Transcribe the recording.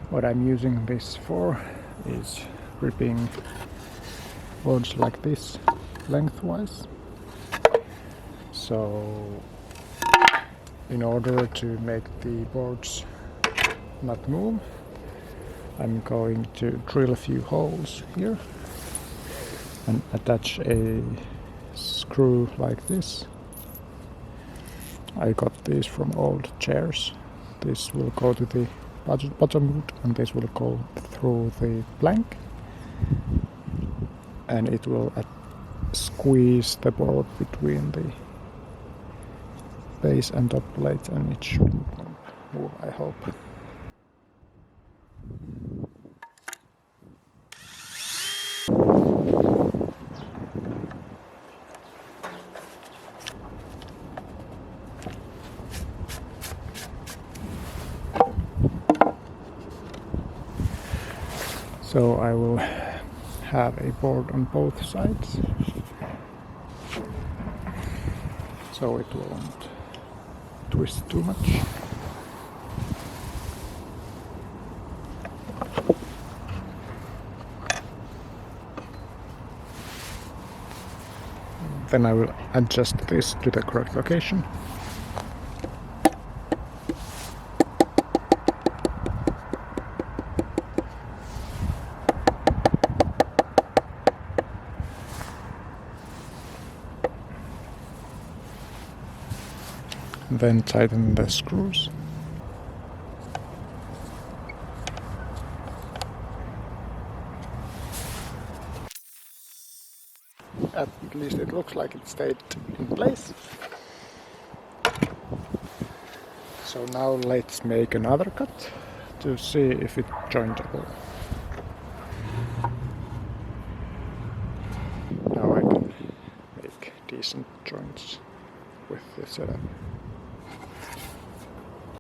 What I'm using this for is gripping boards like this lengthwise. So in order to make the boards not move, I'm going to drill a few holes here and attach a screw like this. I got these from old chairs. This will go to the bottom wood and this will go through the plank, and it will squeeze the board between the base and top plate, and it shouldn't move, I hope. So I will have a board on both sides, so it won't twist too much. Then I will adjust this to the correct location. Then tighten the screws. At least it looks like it stayed in place. So now let's make another cut to see if it's jointable. Now I can make decent joints with this setup.